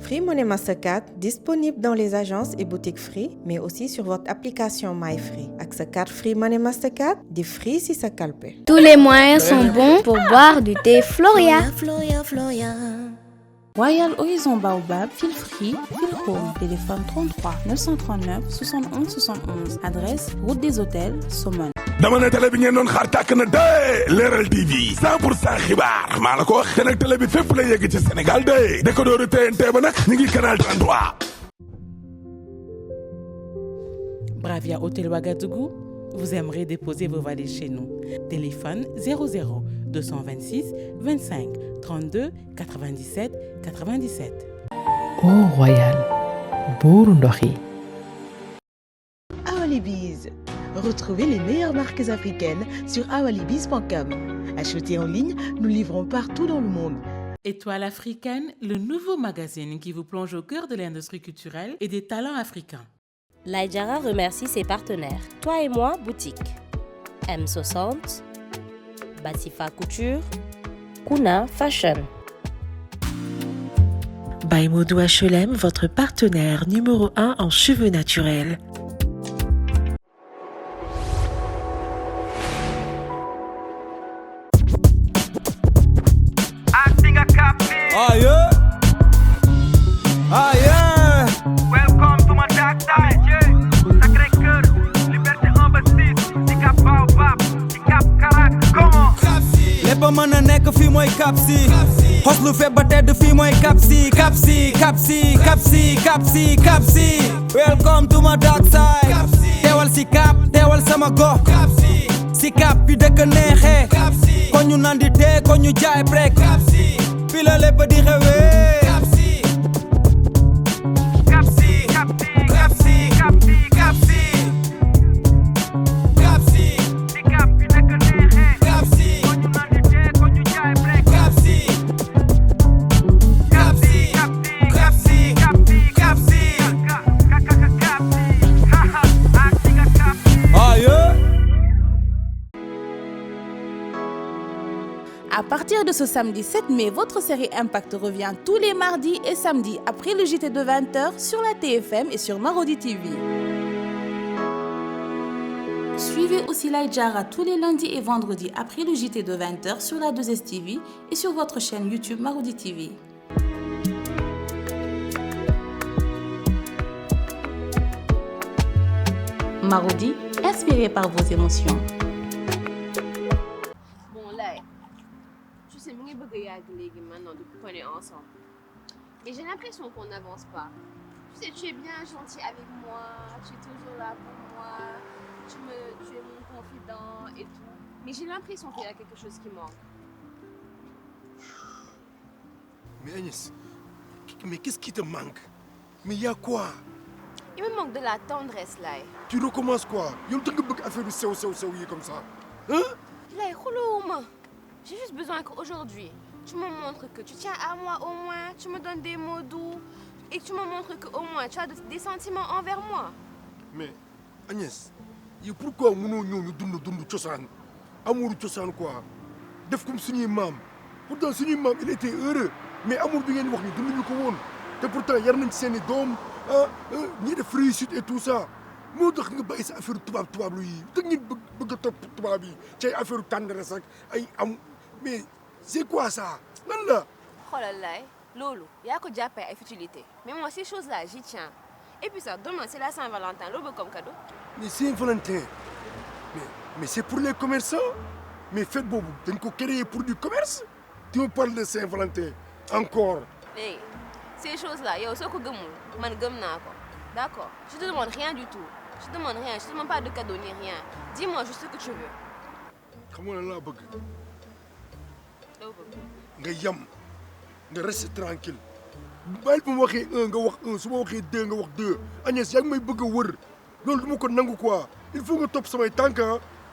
Free Money Mastercard disponible dans les agences et boutiques Free, mais aussi sur votre application MyFree. Avec sa carte Free Money Mastercard, des Free si ça calpe. Tous les moyens sont bons pour boire du thé Floria. Royal Horizon Baobab, fil free, fil home. Téléphone 33 939 71 71. Adresse Route des Hôtels, Somone. dama ne télé bi ngeen doon xaar tàkk na de Leral TV 100% xibaar maa la ko wax te nag télé bi fépp la yegg ci Sénégal de décodeur TNT ba nag ñu ngi canal 33. Bravia Hôtel Ouagadougou, vous aimerez déposer vos valises chez nous. Téléphone 00 226 25 32 97 97. Au Royal, buuru ndox yi. Awalibiz. Retrouvez les meilleures marques africaines sur awalibiz.com. Achetez en ligne, nous livrons partout dans le monde. Étoile africaine, le nouveau magazine qui vous plonge au cœur de l'industrie culturelle et des talents africains. Laïdjara remercie ses partenaires. Toi et moi, boutique. M60, Batifa Couture, Kuna Fashion. By Modou HLM, votre partenaire numéro 1 en cheveux naturels. Ah yeah, ah yeah. Welcome to my dark side. Sacré-Cœur, Liberté Ambassade, Sicap Baobab, Sicap Karak, comment? Lépp mën na nekk fii mooy Kapsi. Xos lu fe ba tedd fii mooy Kapsi, Kapsi, Kapsi, Kapsi, Kapsi, Kapsi. Welcome to my dark side. Teewal Sicap, teewal sama gox. Sicap bi dëkk neexee. Ko ñu nandi tee, ko ñu jaay brek. Fila lépp di xewee. Kapsi, Kapsi, Kapsi, Kapsi, Kapsi, Kapsi. Kapsi, Sicap bi dëkk neexee. Kapsi, ko ñu nandi tee, ko ñu jaay brek. Kapsi, Kapsi, Kapsi, Kapsi, Kapsi, Kapsi. Ah yeah. À partir de ce samedi 7 mai, votre série Impact revient tous les mardis et samedis après le JT de 20h sur la TFM et sur Marodi TV. Suivez aussi Laïdjara tous les lundis et vendredis après le JT de 20h sur la 2STV et sur votre chaîne YouTube Marodi TV. Marodi, inspiré par vos émotions. Maintenant depuis qu'on est ensemble. Et j'ai l'impression qu'on n'avance pas. Tu sais, tu es bien gentil avec moi, tu es toujours là pour moi, tu es mon confident et tout. Mais j'ai l'impression qu'il y a quelque chose qui manque. Mais Agnès, mais qu'est-ce qui te manque? Mais il y a quoi? Il me manque de la tendresse là. Tu recommences quoi? Yow da nga bëgg affaire bi sew yi comme ça. Hein? Là, xulóowuma. J'ai juste besoin qu'aujourd'hui, tu me montres que tu tiens à moi au moins, tu me donnes des mots doux et tu me montres qu'au moins tu as des sentiments envers moi. Mais Agnès, pourquoi mënoo ñëw ñu dund cosaan amour cosaan quoi def comme suñuy maam pourtant suñuy maam il était heureux mais amour bi ngeen wax ni dunduñu ko woon te pourtant yar nañ seeni doom ñii def réussite et tout ça moo tax nga bàyyi sa affaire tubaab lu yi da ngeen bëgg a topp tubaab yi ci ay affaire tendresse ak ay am. Mais c'est quoi ça? Lan la? Xoolal laay loolu yaa ko jàppee ay futilité mais moi ces choses-là j'y tiens. Et puis ça demain c'est la Saint-Valentin loo bëgg comme cadeau. Mais Saint-Valentin mais c'est pour les commerçants. Mais fête boobu dañ ko créer pour du commerce. Tu me parles de Saint-Valentin encore. Léegi ces choses-là yow soo ko gëmul man gëm naa ko d'accord. Je te demande rien du tout. Je te demande rien, je te demande pas de cadeau ni rien. Dis-moi juste ce que tu veux. Xam nga lan laa bëgg. nga yam nga rester tranquille bàyyil bu ma waxee 1 nga wax 1 su ma waxee 2 nga wax 2 Agnès yaa ngi may bëgg a wër loolu du ma ko nangu quoi il faut nga topp samay tànk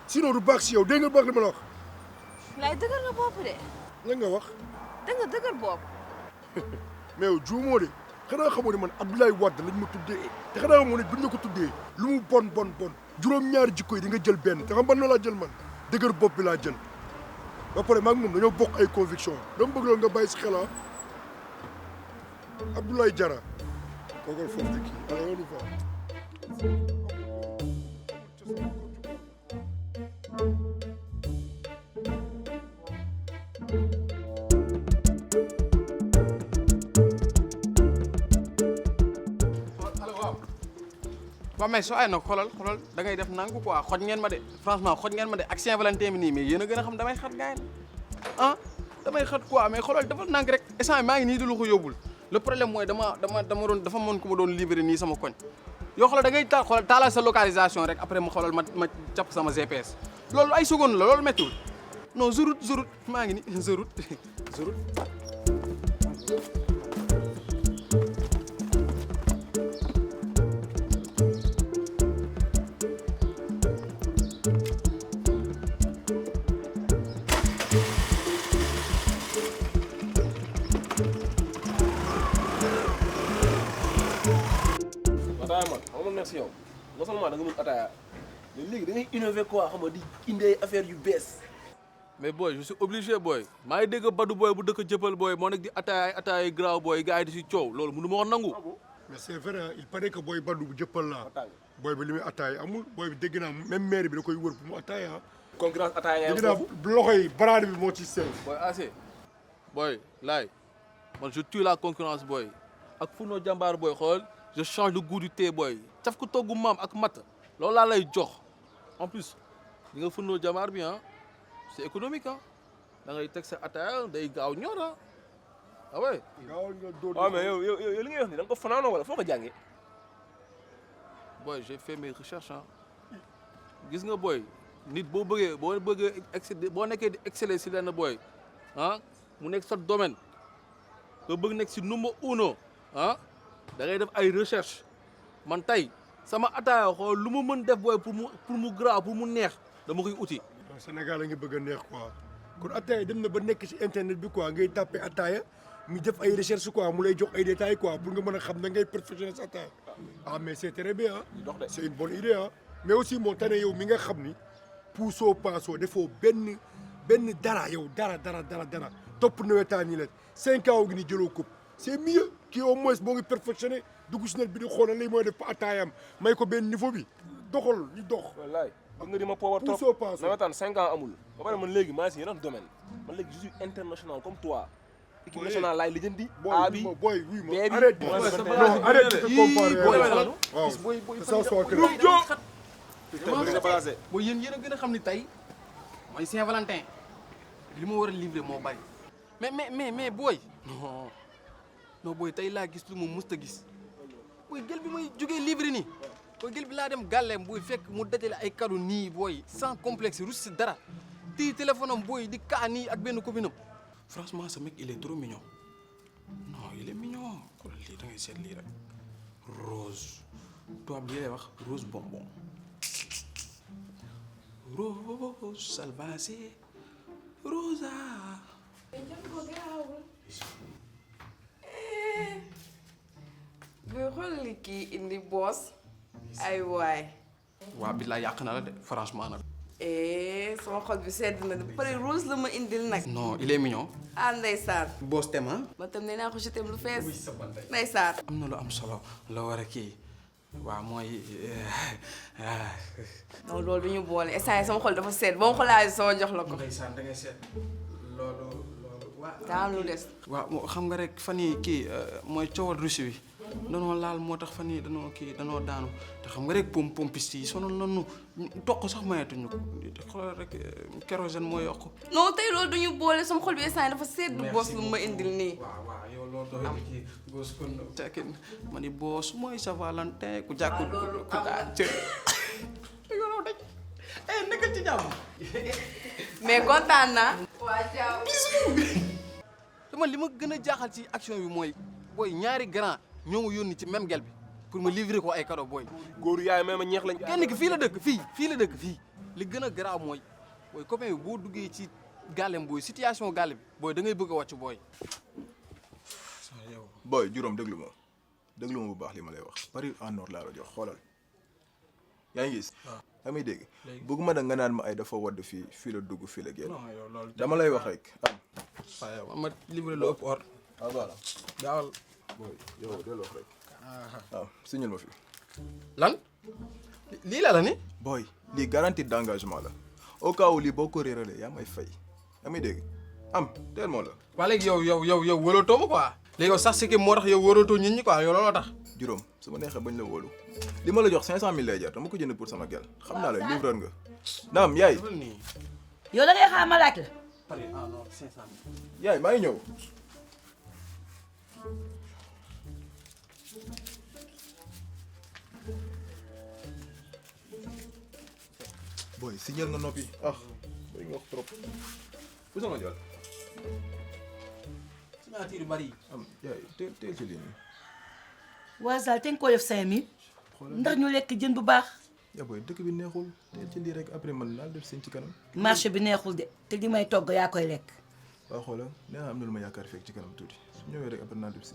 sinon du baax si yow dégg nga baax li ma la wax. laay dëgër nga bopp de. lan nga wax. dëgër bopp. mais yow juumoo de xanaa xamoo ne man Abdoulaye Wade lañ ma tuddee te xanaa xamoo ne buñ la ko tuddee lu mu bon juróom-ñaari jikko yi di nga jël benn te xam ban laa jël man dëgër bopp bi laa jël. ba pare maag moom dañoo bokk ay conviction dama bëgg loolu nga bàyyi si xel Abdoulaye Diarra kooku foofu de kii alors on y va. waaw mais soo ay nag xoolal da ngay def nangu quoi xoj ngeen ma de franchement xoj ngeen ma de ak Saint-Valentin bi nii mais yéen a gën a xam damay xat gaay ah damay xat quoi mais xoolal dafa nank rek instant maa ngi nii di lu ko yóbbul le problème mooy dafa mën ku ma doon libéré nii sama koñ yoo xoolal da ngay taalal sa localisation rek après ma xoolal ma jàpp sama GPS loolu ay seconde la loolu méttiwul non zurut maa ngi ni zurut si yow non seulement da nga mën ataaya mais léegi da ngay innover quoi xam nga di indi affaire yu bees. mais boy je suis obligé boy maa ngi dégg Badou boy bu dëkk jëppal boy moo nekk di ataaya graaw boy gars yi di si coow loolu mënu ma wax nangu. mais c'est vrai il paraît que boy Badou bu jëppal la boy bi li muy ataaya amul boy bi dégg naa même maire bi da koy wër pour mu ataaya. concurrence ataaya dégg naa loxo yi baraade bi moo ci sew. boy assez boy laay man je tue la concurrence boy ak Founo Jambaar boy xool je change le goût du thé boy caf ko toggu maam ak mat loolu laa lay jox en plus li nga Founo Jambaar bi ah c'est économique ah da ngay teg sa ataaya day gaaw ñor ah ouais. waaw mais yow li ngay wax ni da nga ko fanaanoo wala foo ko jàngee. boy j'ai fait mes recherches ah gis nga boy nit boo bëggee excéder boo nekkee di exceller si lenn boy ah mu nekk sa domaine nga bëgg nekk si numéro uno ah da ngay def ay recherche man tey sama ataaya xool lu mu mën def boy pour mu graaw pour mu neex dama koy uti. Sénégal la nga bëgg a neex quoi kon ataaya dem na ba nekk ci internet bi quoi ngay tàppe ataaya mu def ay recherche quoi mu lay jox ay détails quoi pour nga mën a xam na ngay perfectionner sa ataaya ah mais c'est très bien ah c'est une bonne idée ah mais aussi moo tane yow mi nga xam ni puusoo paasoo defoo benn dara yow dara topp nawetaan yi la 5 ans gi ni jëloo coupe c'est mieux kii au moins boo ngi perfectionné dugg si net bi di xoolal lay mooy def pa ataayam may ko benn niveau bi doxal ñu dox. wallaay bëgg nga di ma poobar trop nawetaan 5 ans amul ba pare man léegi maa ngi si yeneen domaine man léegi je suis international comme toi. équipe nationale laay lijjanti. A bi boy oui B bi arrête de te comparer. booy yéen a gën a xam ni tey mooy Saint-Valentin li ma war a livrer moo bari mais booy non booy tey laa gis lu ma musta gis booy gel bi may jógee livrer nii booy gel bi laa dem gàlleem booy fekk mu dajale ay cadeau nii booy sans complexe rus si dara téye téléphone am booy di kaa nii ak benn copine am franchement ce mec il est trop mignon non il est mignon xoolal lii da ngay seet lii rek rose tubaab lii lay wax rose bonbon rose salvage rosa. mais xool li kii indi boos ay waay. waa bi laa yàq na la de franchement nag. sama xol bi sedd na ba pare rose la ma indil nag. non il est mignon. ah ndeysaan. boos tema. man tam nee naa ko jetem lu fees. ndeysaan. am na lu am solo la war a kii waaw mooy. non loolu du ñu boole instant sama xol dafa sedd boo ma xolaatee sama jox la ko. ndeysaan da ngay seet loolu waaw. daa am lu des. waaw xam nga rek fan yii kii mooy coowal Russie bi. danoo laal moo tax fan yii danoo daanu te xam nga rek pompiste yi sonal nañu toq sax mayetuñu ko xoolal rek kérosène moo yokk. non tey loolu du ñu boole sama xol bi instant dafa sedd. boos lu ma indil nii. waaw yow loolu doy na kii boos kon tekki ma ni boos mooy Saint-Valentin ku jàkku ku daa cër. yow daj nekkal ci jàmm. mais kontaan naa. waa jàmm. dama li ma gën a jaaxal ci action bi mooy booy ñaari grand ñoo ma yónni ci même gel bi pour ma livrer ko ay cadeau booy. góoru yaay may ma ñeex lañ. kenn ki fii la dëkk fii la dëkk fii li gën a garaaw mooy booy copain bi boo duggee ci gàllem booy situation gàlle bi booy da ngay bëgg a wàcc booy. booy juróom déglu ma bu baax li ma lay wax Paris en or laa la jox xoolal yaa ngi gis. waaw yaa may dégg. bëgguma da nga naan ma ay dafa wadd fii la dugg fii la génn. dama lay wax rek. waaw ma livré lu ëpp or. waaw voilà. gaawal. boy yow delloo rek. waaw signal ma fi. lan lii la ni. boy lii garantie d'engagement la au cas où lii boo ko réeralee yaa may fay yaa may dégg am teel moo la. waa léegi yow wóolootoo ma quoi. léegi yow sax si que moo tax yow wóolootoo nit ñi quoi yow looloo tax. juróom su ma neexee bañ la wóolu li ma la jox 500000 lay jar dama ko jënd pour sama gel xam naa la livreur nga. naam yaay. yow da ngay xaar ma laaj la. yaay maa ngi ñëw. boy signal nga noppi bari nga wax trop bu sama jël signature yu bari am yaay teel ci lii nii. waa Zal te nga koo def 5000 ndax ñu lekk jën bu baax. yaa booy dëkk bi neexul teel ci lii rek après man naa def seen ci kanam. marché bi neexul de te li may togg yaa koy lekk. waaw xoolal nee naa am na lu ma yaakaar fekk ci kanam tuuti su ñëwee rek après naa def si.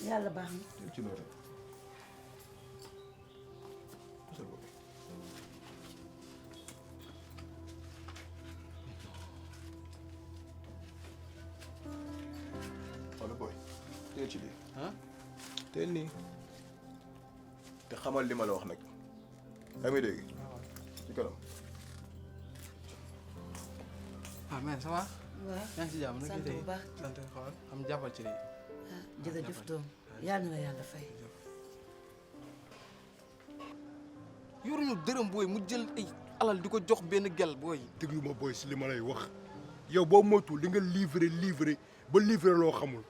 yàlla baax na. teel ci loolu rek. xoolal booy teel ci lii. teel nii te xamal li ma la wax nag yaa ngi dégg ci kanam. ah mais ça va. waaw yaa ngi si jàmm nag sant bu baax sant xool am jàppal ci lii. jërëjëf doom yal na la yàlla fay. yoruñu dërëm booy mu jël ay alal di ko jox benn gel booy. déglu ma booy si li ma lay wax yow boo moytuwul li nga livré ba livré loo xamul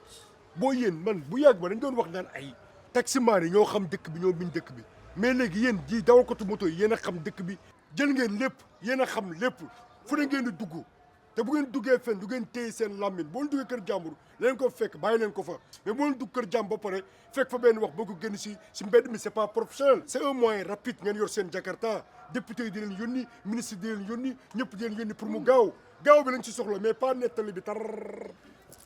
boo yéen man bu yàgg ba dañ doon wax naan ay taximaan yi ñoo xam dëkk bi ñoo biñ dëkk bi mais léegi yéen ji dawalkatu moto yi yéen a xam dëkk bi jël ngeen lépp yéen a xam lépp fu ne ngeen di dugg te bu ngeen duggee fenn du ngeen téye seen làmmiñ boo leen duggee kër jàmbur leen ko fekk bàyyi leen ko fa mais boo leen dugg kër jàmbur ba pare fekk fa benn wax boo ko génn si mbedd mi c'est pas professionnel c'est un moyen rapide ngeen yor seen jakarta député yi di leen yónni ministre di leen yónni ñëpp di leen yónni pour mu gaaw bi lañ ci soxla mais pas nettali bi tar.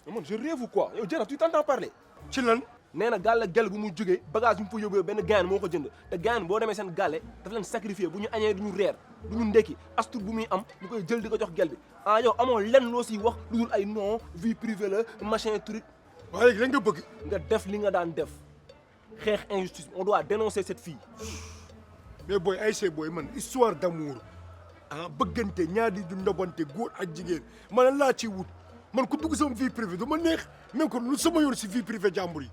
man je rêve ou quoi yow Diarra tu t'entends parler. ci lan. nee na gàll gel bu mu jógee bagage bu mu fa yóbbee benn gaañ moo ko jënd te gaañ boo demee seen gàlle daf leen sacrifier bu ñu añee du ñu reer du ñu ndekki astur bu muy am ñu koy jël di ko jox gel bi ah yow amoo lenn loo siy wax lu dul ay non vie privée la machin truc. waaye léegi lan nga bëgg. nga def li nga daan def xeex injustice on doit dénoncer cette fille. mais booy Aïcha booy man histoire d'amour bëggante ñaari du ndobante góor ak jigéen man laa ciy wut man ku dugg sama vie privée du ma neex même que lu sama yoon si vie privée jàmbur yi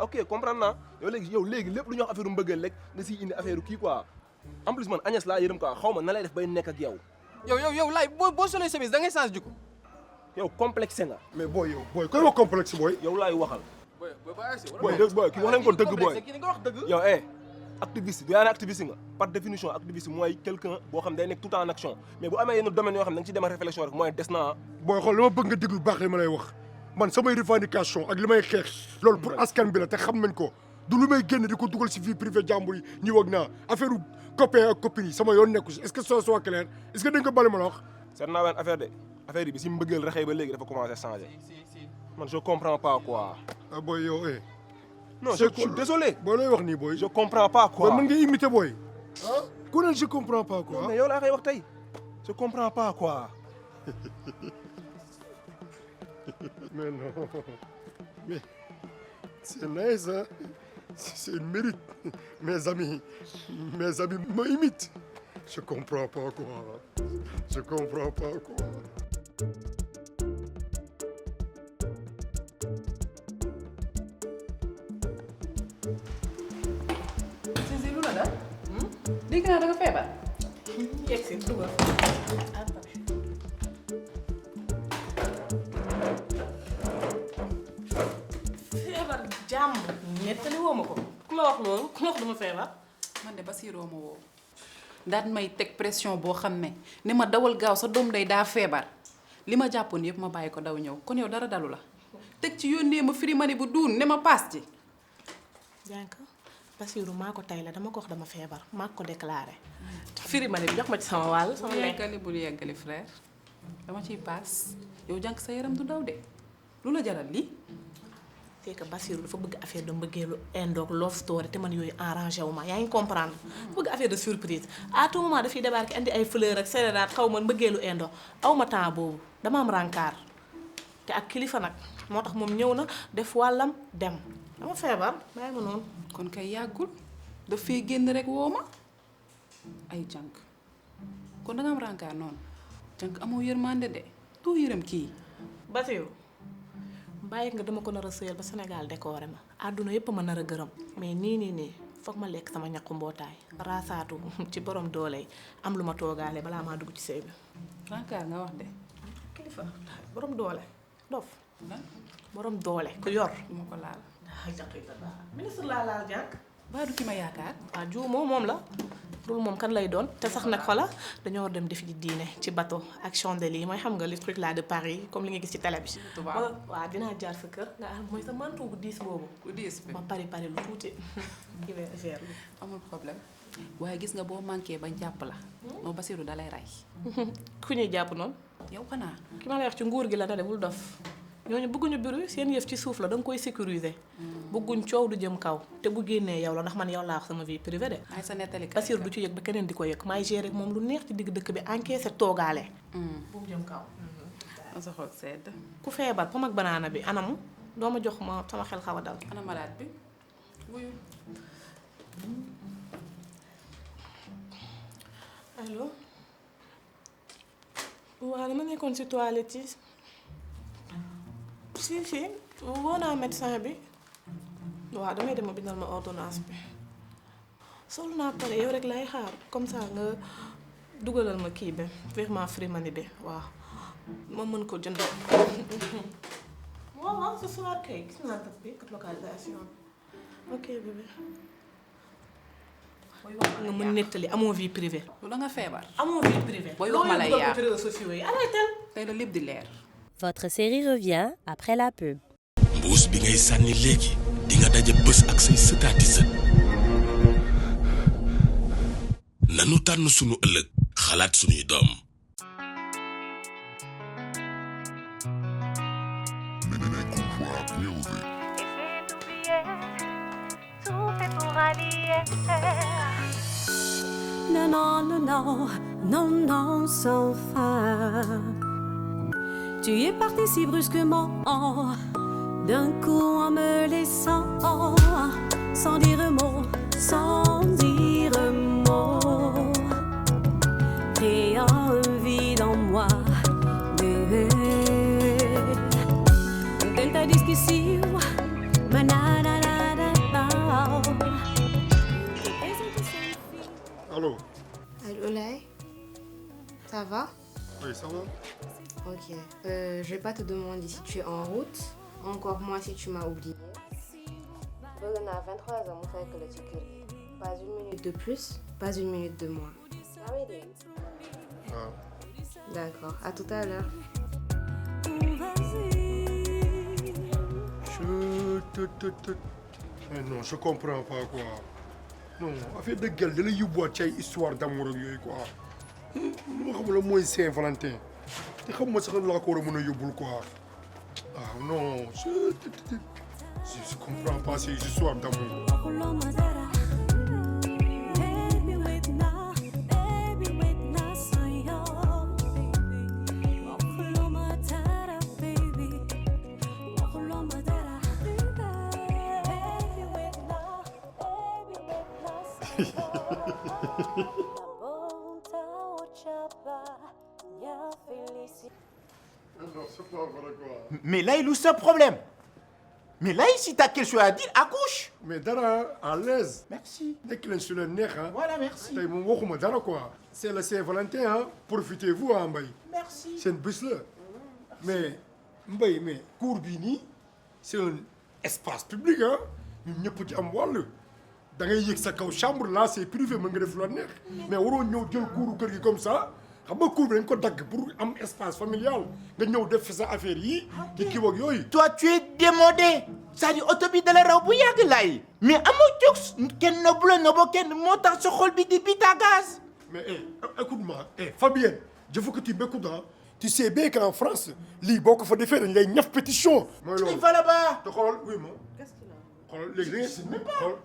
ok comprendre naa yow léegi lépp lu ñu wax affaire mbëggeel rek da siy indi affaire kii quoi en plus man Agnès laa yërëm quoi xaw ma na lay def bay nekk ak yow. yow laay boo solee chemise da ngay change jikko. yow complexe nga. mais booy koy wax complexe booy. yow laay waxal. booy kii wax leen ko dëgg booy. yow activiste du yaa ne activiste nga par définition activiste mooy quelqu'un boo xam day nekk tout en action mais bu amee yenn domaines yoo xam ne da nga ci dem réflexion rek mooy des na booy xool li ma bëgg nga déglu baax li ma lay wax man samay revendication ak li may xeex loolu pour askan bi la te xam nañ ko du lu may génn di ko dugal si vie privée jàmbur yi ñi wag naa affaire copain ak copine yi sama yoon nekku si est-ce que ça soit clair est-ce que dañ ko bale ma la wax seet naa benn affaire de affaire yi bi si mbëggeel raxee ba léegi dafa commencé changer man je comprends pas quoi booy yow non je suis désolé. boo lay wax nii booy. je comprends pas quoi. booy mën nga imiter booy. ku ne je comprends pas quoi. mais yow laa koy wax tey je comprends pas quoi. mais non mais c'est nice hein c'est une mérite mes amis me imitent je comprends pas quoi je comprends pas quoi. dégg naa da nga feebar. yegg si dugal. feebar jàmm. nettali woo ma ko. ku la wax loolu ku la wax dama feebar. man de Basiroo ma woo. daan may teg pression boo xam ne ma dawal gaaw sa doom day daa feebar li ma jàppoon yëpp ma bàyyi ko daw ñëw kon yow dara dalu la. teg ci yónnee ma firi ma ne bu duun ne ma paas ci. jànk Basiru maa ko tay la dama ko wax dama feebar maa ko déclaré. firi ma ne bi jox ma ci sama wàll. sama lekk bul yeggali frère dama ciy paas yow jànk sa yaram du daw de lu la jaral lii. c'est que Basiru dafa bëgg affaire de mbëggeelu indoog love story te man yooyu arrangé wu ma yaa ngi comprendre. bëgg affaire de surprise à tout moment dafay débarquer indi ay fleurs ak céréales xaw ma mbëggeelu indo aw ma temps boobu dama am rencard te ak kilifa nag moo tax moom ñëw na def wàllam dem dama feebar bàyyi ma noonu. kon kay yàggul daf fee génn rek woo ma ay jànk kon danga am rankaar noonu jànk amoo yërmande de doo yërëm kii. Basiru bàyyi nga dama ko nar a sëyal ba Sénégal décoré ma àdduna yépp ma nar a gërëm mais nii foog ma lekk sama ñaqu mbootaay raasaatu ci borom doole yi am lu ma toogaale balaa maa dugg ci sëy bi. rankaar nga wax de. kilifa borom doole dof borom doole ku yor du ma ko laal. ministre laa laal jànk. baa du ki ma yaakaar. waaw juumoo moom la dul moom kan lay doon te sax nag xola dañoo war dem defi diine ci bateau ak chandelier mooy xam nga les trucs là de Paris comme li nga gis ci télé bi. waaw dinaa jaar sa kër nga am mooy sa manteau bu diis boobu. bu diis bi ma pari lu tuuti. hiver bi amul problème waaye gis nga boo manqué bañ jàpp la. moo Basiru da lay rey. ku ñuy jàpp noonu. yow xanaa. ki ma lay wax ci nguur gi la da bul dof ñooñu bëgguñu bureau seen yëf ci suuf la da nga koy sécuriser. bëgguñ coow du jëm kaw te bu génnee yow la ndax man yow laa wax sama vie privée de. ay sa nettali Basiru du ci yëg ba keneen di ko yëg maay gérer moom lu neex ci digg dëkk bi encaissé toogaale. bu mu jëm kaw. ma sa xool sedd. ku feebar pom ak banaana bi anamu doo ma jox ma sama xel xaw a dal. ana malade bi wuyu. allo. waaw dama nekkoon ci toilette yi. si woo naa médecin bi waaw damay dem a bindal ma ordonnance bi sol naa pare yow rek lay xaar comme ça nga dugalal ma kii bi virement Free Money bi waaw ma mën ko jënd. waaw ce soir kay gis naa date bi localisation ok bébé. nga mën nettali amoo vie privée. lu la nga feebar. amoo vie privée. booy wax ma lay yaa ci réseaux sociaux yi arrêtel. tey la lépp di leer. Votre série revient après la pub. mbuus bi ngay sànni léegi di nga daje bés ak say sëtaati sët nanu tànn sunu ëllëg xalaat sunuy doom. Non, non, non, non, non, non, sans fin. Tu es parti si brusquement, d'un coup en me laissant, sans dire un mot, sans dire un mot, créant un vide en moi. Delta discussive, manana. Allô? Allô, Lai? Ça va? Oui, ça va. Ok. Je vais pas te demander si tu es en route, encore moins si tu m'as oublié. On a 23 ans, on fait que le sécurité. Pas une minute de plus, pas une minute de moins. Ah oui, Ah. D'accord, à tout à l'heure. Non, je comprends pas quoi. Non, affaire de gueule, de la yóbbuwaat ci ay histoire d'amour ak yooyu quoi. Ma xamul la mooy Saint-Valentin. te xam ma sax laa ko war a mën a yóbbul quoi. Ah non, je comprends pas ces histoires d'amour. Mais là, il a ce problème. Mais là, si t'as quelque chose à dire, accouche. Mais dara, à l'aise. Merci. Nekk leen sur le neex, hein. Voilà, merci. Tey moom waxuma dara quoi. C'est le Saint-Valentin, hein. Profitez-vous, hein, Mbaye. Merci. C'est une bés là. Mais Mbaye, mais cour bii nii, c'est un espace public, hein. Ñun ñëpp ci am wàll. Da ngay yëg sa kaw chambre là, c'est privé, mën nga def lu la neex. Mais waroo ñëw jël couru kër gi comme ça. xam nga cour bi dañ ko dagg pour am espace familial nga ñëw def sa affaire yi di kii ak yooyu. Toi, tu es démodé. C'est-à-dire oto bi dala raw bu yàgg laay. Mais amoo jóg kenn nobu la nobo kenn moo tax sa xol bi di bite à gaz. Mais écoute-moi, Fabienne, je veux que tu m'écoutes, hein. Tu sais bien qu'en France, lii boo ko fa defee dañ lay ñaf pétition. mooy loolu il va là-bas. te xoolal oui ma. qu'est-ce qu'il a. xoolal léegi da ngeen xool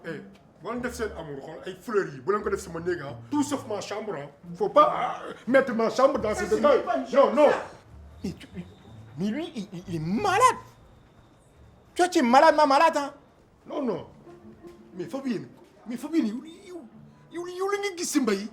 boo leen def seen amour xool ay fleurs yi bu leen ko def sama néeg ah. tout sauf ma chambre ah. faut pas mettre ma chambre dans ce détail. Non non. Mais lui, il est malade. tu es malade, ma malade, hein? Non, non. Mais Fabien, yow la nga gis si mbay.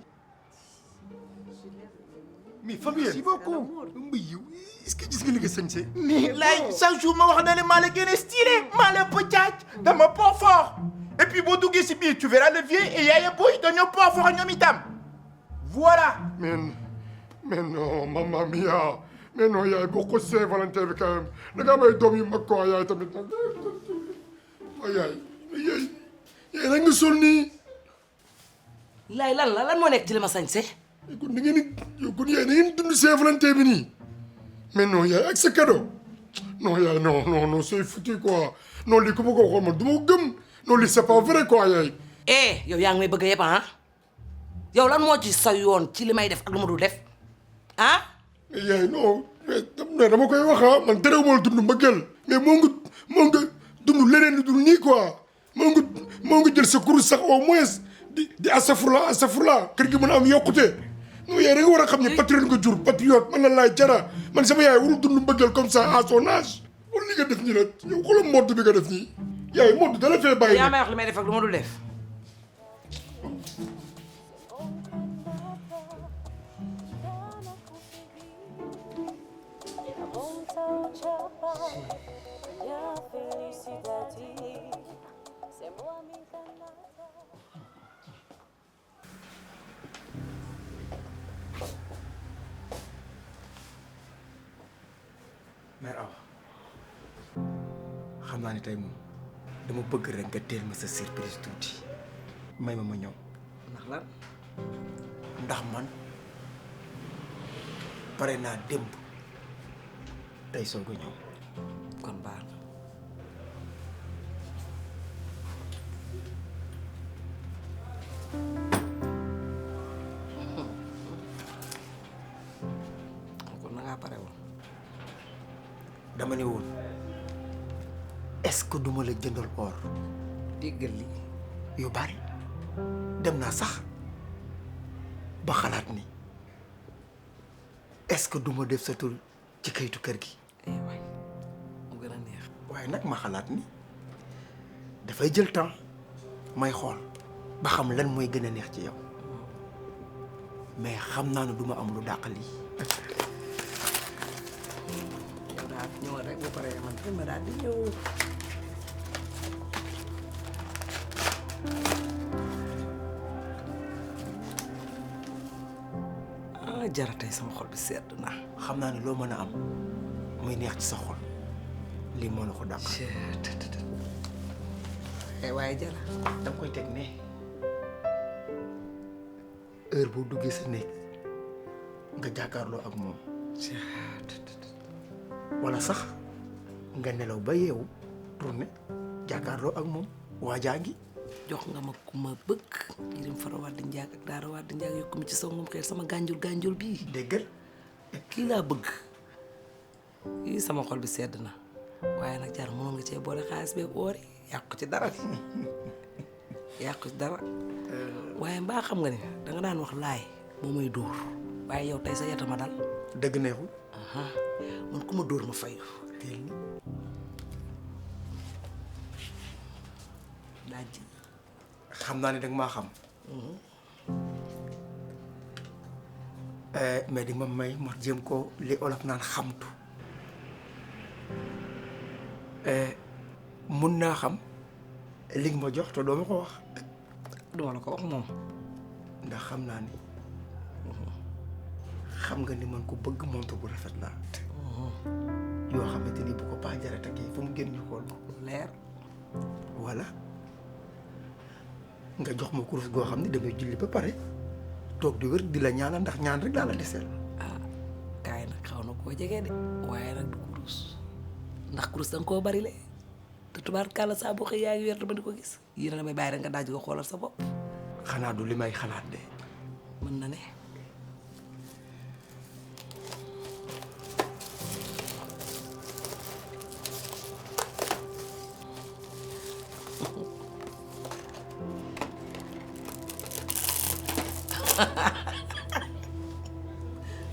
Mais Fabien. Merci beaucoup. Mbay yow, est-ce que gis nga li nga sañse? Mais là, chaque jour, ma wax na le mal est stylé, mal peut-être, dans mon port fort. Et puis, bon, tout ici, tu verras le vieux et il y a un boy dans nos port fort, voilà. Mais non, mamma mia. Mais non, yaay boo ko Saint-Valentin bi quand même. Da nga may doom yu mag quoi yaay tamit. yaay la nga sol nii. Laay lan moo nekk ci li ma sañse. kon da ngeen dund Saint-Valentin bi nii. Mais non yaay ak sa cadeau. Non yaay non c'est foutu quoi. Non lii ku ma ko waxoon man du ma gëm. Non lii c'est pas vrai quoi yaay. yow yaa ngi may bëgg a yeb ah. yow lan moo ci sa yoon ci li may def ak lu ma dul def ah. mais yaay non mais dama koy wax man terewuma la dund mbëggeel mais moo nga dund leneen lu dul nii quoi moo nga jël sa kurus sax au moins di asafurla kër gi mën a am yokkute non yaay da nga war a xam ne patriote nga jur patriote man la laay jara man sama yaay warul dund mbëggeel comme ça à son âge wala li nga def nii nag yow xoolal mode bi nga def nii yaay mode dala fee bàyyi. yaa may wax li may def ak lu ma dul def. Mère Awa xam naa ne tey moom dama bëgg rek nga teel ma sa surprise tuuti may ma ñëw. ndax lan. ndax man pare naa démb tey soog a ñëw. kon baax na. kon na ngaa pare woon. dama ne woon est-ce que duma la jëndal or. déggal li yu bari dem naa sax ba xalaat ni est-ce que duma def sa tur ci kayitu kër gi. waay mu gën a neex. waaye nag ma xalaat ni dafay jël temps may xool ba xam lan mooy gën a neex ci yow mais xam naa ne duma am lu dàq lii. ñëwal rek bu paree man fi ma daal di ñëw. Jara tey sama xol bi sedd na. xam naa ne loo mën a am muy neex ci sa xol lii moo la ko dàq. waaye Jara da nga koy teg ne heure boo duggee sa néeg nga jàkkaarloo ak moom. wala sax nga nelaw ba yeewu tourné jàkkaarloo ak moom waajaa ngi. jox nga ma ku ma bëgg Yirim Fara Wade Ndiaye ak Daara Wade Ndiaye yokku mi ci saw moom xel sama gànjul bii. déggal kii laa bëgg yii sama xol bi sedd na waaye nag Jar mënoon nga cee boole xaalis beeg oori yàqu ci dara waaye mbaa xam nga ne danga daan wax laay moo may dóor waaye yow tey sa yata ma dal. dëgg neexul. man ku ma dóor ma fayu. daaj xam naa ne danga maa xam. mais di ma may ma jéem ko li olof naan xamtu. mun naa xam li nga ma jox te doo ma ko wax. duma la ko wax moom. ndax xam naa ni xam nga ni man ko bëgg montre bu rafet laa. yoo xamante ni bu ko Paa Jara takkee fu mu génn ñu xool ko. leer. voilà nga jox ma kurus goo xam ne damay julli ba pare toog di wër di la ñaanal ndax ñaan rek laa la deseel. kaay nag xaw na koo jege de waaye nag du kurus ndax kurus danga koo bari le te tubaarkàlla saa boo xëy yaa ngi weer ba di ko gis yéen a damay bàyyi rek nga daaj ko xoolal sa bopp. xanaa du li may xalaat de. mën na ne.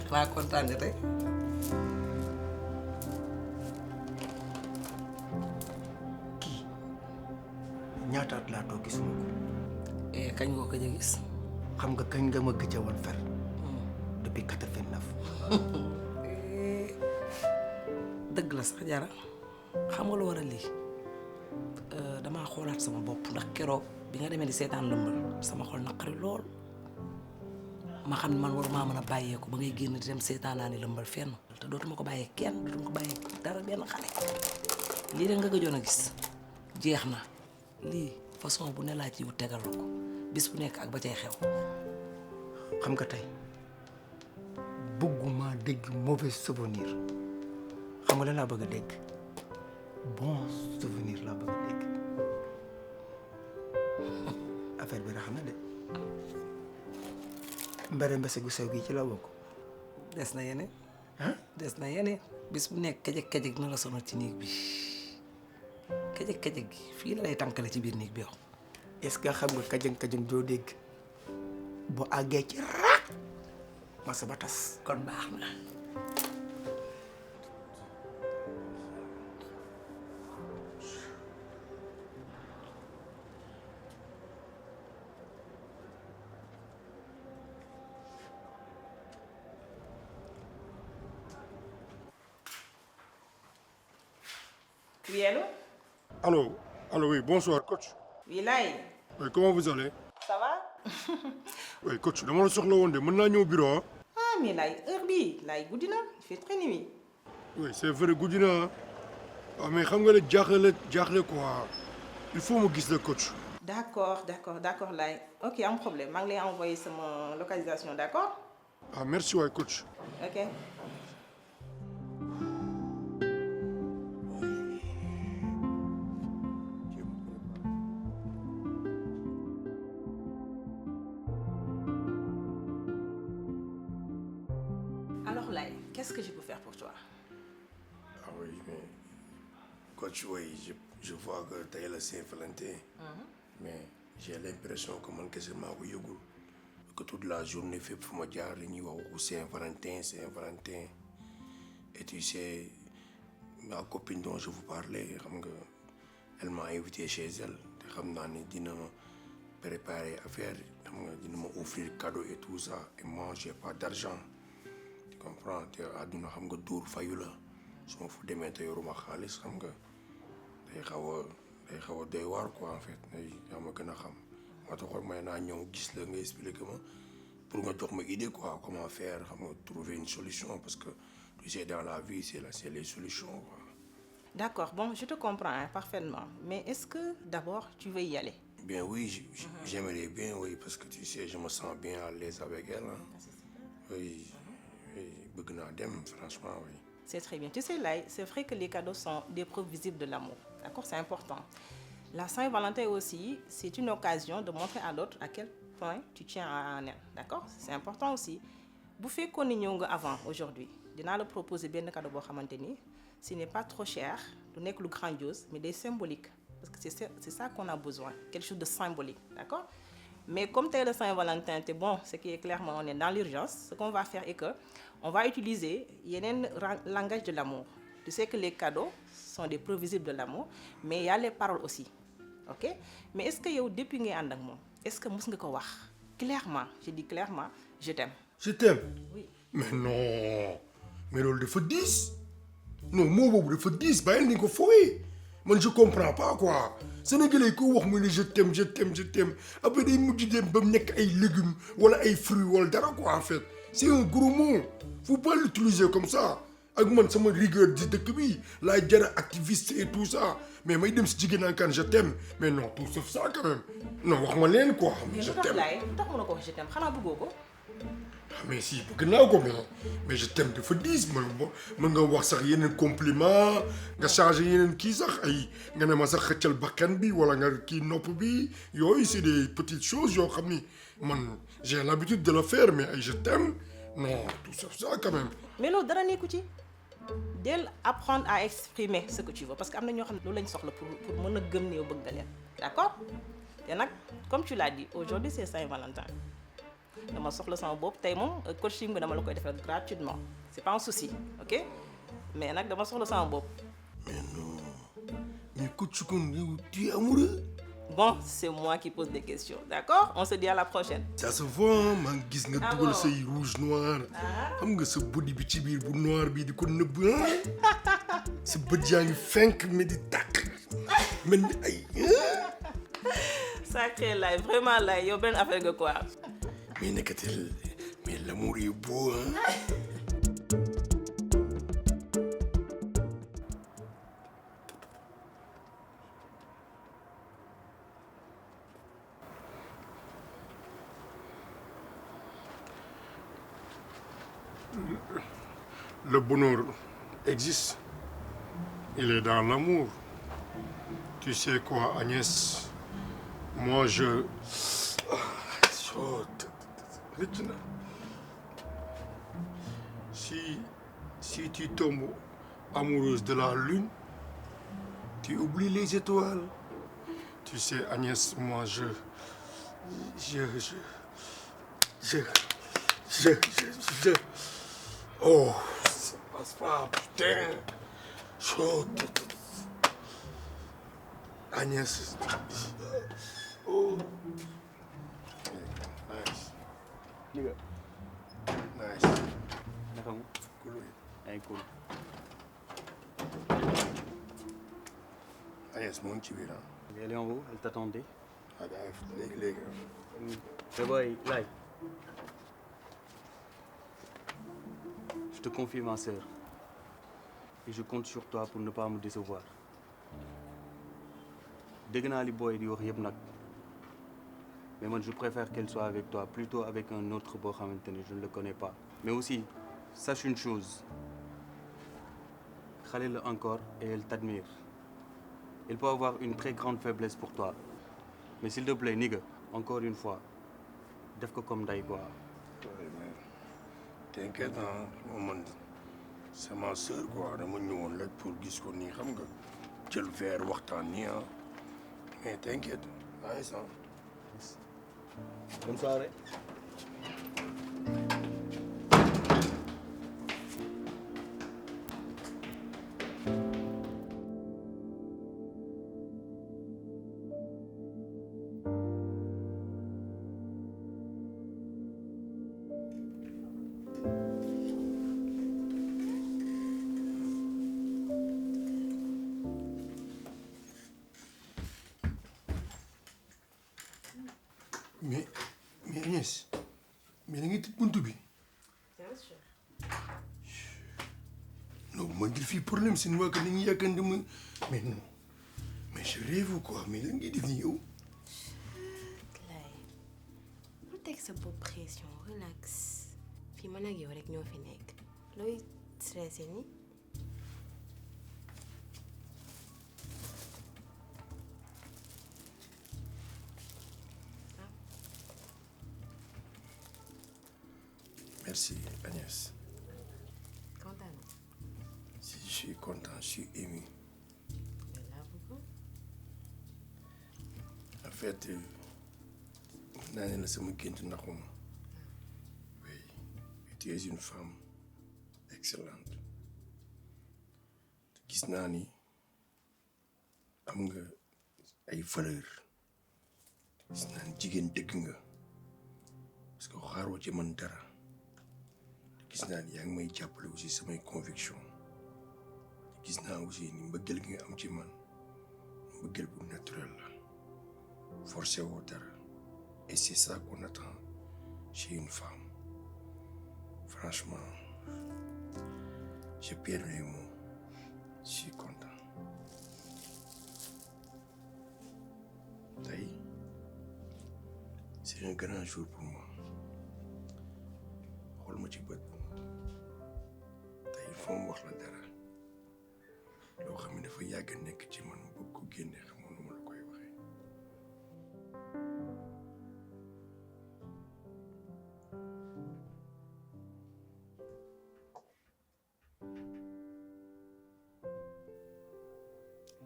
xanaa kontaan nga tey. ñaataat laa toog gisuma ko. kañ nga ko gëj a gis. xam nga kañ nga ma gëj a woon fer. depuis 89. dëgg la sax jara xam nga lu war a lii damaa xoolaat sama bopp ndax keroog bi nga demee di seetaan lëmbal sama xol naqari lool ma xam ne man waruma mën a bàyyeeku ba ngay génn di dem seetaanaani lëmbal fenn te dootuma ko bàyyee kenn dootuma ko bàyyee dara benn xale lii rek nga gëjoon a gis jeex na lii façon bu ne laa ci wut tegal la ko bis bu nekk ak ba cay xew. xam nga tey bëgguma dégg mauvais souvenir xam nga lan laa bëgg a dégg bon souvenir laa bëgg a dégg affaire bi rax na de mbere mbese gu sew gi ci la bokk. des na yeneen. des na yeneen bis bu nekk kajeg na la sonal ci néeg bi kajeg gi fii la lay tànkale ci biir néeg bi yow. est-ce que xam nga kajeg joo dégg bu àggee ci raak masa ba tas. kon baax na. Oui, allô? Allô, oui, bonsoir, coach. Oui, Laye. Oui, comment vous allez? Ça va? Oui, coach, dama la soxla woon de mën naa ñëw bureau. Ah, mais Laye, heure bii Laye guddi na, il fait très nuit. Oui, c'est vrai, guddi na. Ah, mais xam nga ne jaaxle quoi. Il faut me gis le coach. D'accord, Laye. Ok, un problème. Je vais envoyer mon localisation, d'accord? Ah, merci, ouais, coach. Ok. Alors, Laye, qu'est-ce que je peux faire pour toi? Ah oui, mais coach, oui, je vois que tu as la Saint-Valentin. Mais j'ai l'impression que man kese maa ko yëgul que toute la journée fépp fu ma jaar li ñuy wax waxu Saint-Valentin. Et tu sais, ma copine dont je vous parlais, xam nga, elle m'a invité chez elle te xam naa ne dina ma préparer affaire, xam nga, dina ma offrir cadeau et tout ça, et moi j'ai pas d'argent. Tu comprends? Te àdduna xam nga dóor fayu la su ma fu demee te yoruma xaalis, xam nga, day xaw a doy waar quoi en fait yaa ma gën a xam moo taxoon may naa ñëw gis la nga expliquer ma pour nga jox ma idée quoi comment faire xam nga trouver une solution parce que tu sais dans la vie c'est les solutions quoi. D'accord, bon, je te comprends parfaitement. Mais est-ce que d'abord tu veux y aller? Bien oui, j'aimerais bien, oui, parce que tu sais, je me sens bien à l'aise avec elle. Hein. Oui, bëgg naa dem, franchement, oui. C'est très bien. Tu sais, Laye, c'est vrai que les cadeaux sont des preuves visibles de l'amour. D'accord? C'est important. La Saint-Valentin aussi, c'est une occasion de montrer à l'autre à quel point tu tiens à elle. D'accord? C'est important aussi. Bu fekkoon ni ñëw nga avant aujourd'hui, dinaa la proposer benn cadeau boo xamante ni ce n'est pas trop cher, du nekk lu grandiose, mais des symboliques. Parce que c'est ça qu'on a besoin, quelque chose de symbolique. D'accord? Mais comme tu es le Saint-Valentin, c'est bon, ce qui est clairement, on est dans l'urgence. Ce qu'on va faire est que on va utiliser un langage de l'amour. Tu sais que les cadeaux sont des preuves visibles de l'amour, mais il y a les paroles aussi. Ok? Mais est-ce que yow depuis ngay ànd ak moom, est-ce que mës nga ko wax clairement, je dis clairement, je t'aime. Je t'aime? Oui. Mais non, mais loolu dafa diis. Non, moo boobu dafa diis, bàyyil ni ko fooyee. Man je comprends pas quoi. Sénégalais ko wax mu ne je t'aime. Après day mujj dem ba mu nekk ay légumes wala ay fruits wala dara quoi en fait. C'est un gros mot. Faut pas l'utiliser comme ça. Ak man sama rigueur di dëkk bi laay jara activiste et tout ça. Mais may dem si jigéen naan kan je t'aime. Mais non, tout sauf ça quand même. Non, wax ma leen quoi. Je t'aime. Mais lu tax mën na ko wax je t'aime xanaa bëggoo ko. Mais si bëgg naa ko mais je t'aime dafa diis mën nga wax sax yeneen compliment nga changé yeneen kii sax ay nga ne ma sax xëccal bakkan bi wala nga kii nopp bi yooyu c'est des petites choses yoo xam ni man j'ai l'habitude de le faire mais ay je t'aime non tout ça quand même. Mais loolu dara nekku ci del apprendre à exprimer ce que tu veux parce que am na ñoo xam ne loolu lañ soxla pour mën a gëm ne yow bëgg nga leen d'accord te nag comme tu l'as dit aujourd'hui c'est Saint-Valentin. dama soxla sama bopp tey moom coaching bi dama la koy defal gratuitement c'est pas un souci ok mais nag dama soxla sama bopp. mais non mais coach kon yow tu es amoureux. Bon, c'est moi qui pose des questions, d'accord? On se dit à la prochaine. Ça se voit, man gis nga Ah dugal bon? say rouge noir. Xam nga sa body bi ci biir bu noir bi di ko nëbb. Sa bët yaa ngi fenk mais di tàkk. Mel ni ay. Sacré Laye, vraiment Laye, yow benn affaire nga quoi? Mais nekkatel, mais l'amour est beau, hein? Le bonheur existe. Il est dans l'amour. Tu sais quoi, Agnès? Moi, Si tu tombes amoureuse de la lune, tu oublies les étoiles. Tu sais, Agnès, moi, oh, ça passe pas, putain. Chaud. Agnès. Oh. Nice. Nigga. Nice. Naka mu? Cool. Ay cool. Agnès, mon petit bilan. Elle est en haut, elle t'attendait. Ah, léegi. Mais boy, Laye. Je te confie ma sœur. Et je compte sur toi pour ne pas me décevoir. Dégg naa li boy di wax yëpp nag. Mais moi, je préfère qu'elle soit avec toi, plutôt avec un autre boo xamante ne je ne le connais pas. Mais aussi, sache une chose. Xale la encore et elle t'admire. Elle peut avoir une très grande faiblesse pour toi. Mais s'il te plaît, nigga, encore une fois, def ko comme nday quoi. Ouais, mais t'inquiète, hein, man, c'est ma sœur quoi. Dama ñëwoon rek pour gis ko nii xam nga jël verre waxtaan nii ah. Mais t'inquiète, allez ça. Bonne soirée. Mais Agnès, mais da ngay tëj buntu bi. Bien sûr. Non, bu ma ngir fii problème seen waa kër dañuy yàkkandi ma mais non mais je rêve quoi mais lan ngay def nii yow. Laye bul teg sa bopp pression relax fii man ak yow rek ñoo fi nekk looy stressé ni. Merci Agnès. Content. Si je suis content, je suis ému. En fait, naa ne la sama gént naxuma. Oui, tu es une femme excellente. Gis naa ni am nga ay valeur. Gis naa ni jigéen dëgg nga parce que xaaroo ci man dara. Gis naa ni yaa ngi may jàppale aussi samay conviction gis naa aussi ni mbëggeel gi nga am ci man mbëggeel bu naturel la forcé woo dara et c'est ça qu'on attend chez une femme. Franchement, je perds les mots, je suis content. Tey c'est un grand jour pour moi. Xool ma ci bët tey il faut mu wax la dara loo xam ne dafa yàgg nekk ci man bëgg ko génne xamoon nu ma la koy waxee.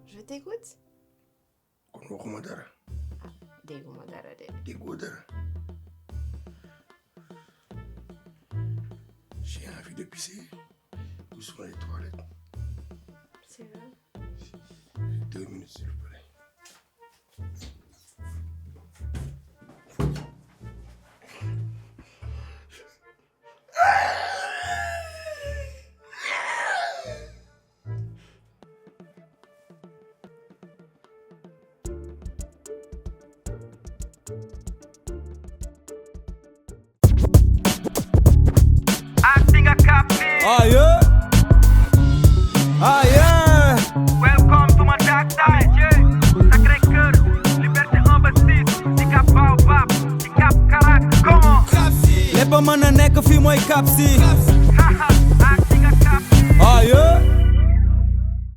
Je t'écoute. kon waxuma dara. dégguma dara de. déggoo dara. J'ai envie de pisser. Où sont les toilettes? C'est vrai. 2 minutes s'il vous plaît. fa mën a nekk fii mooy Cap si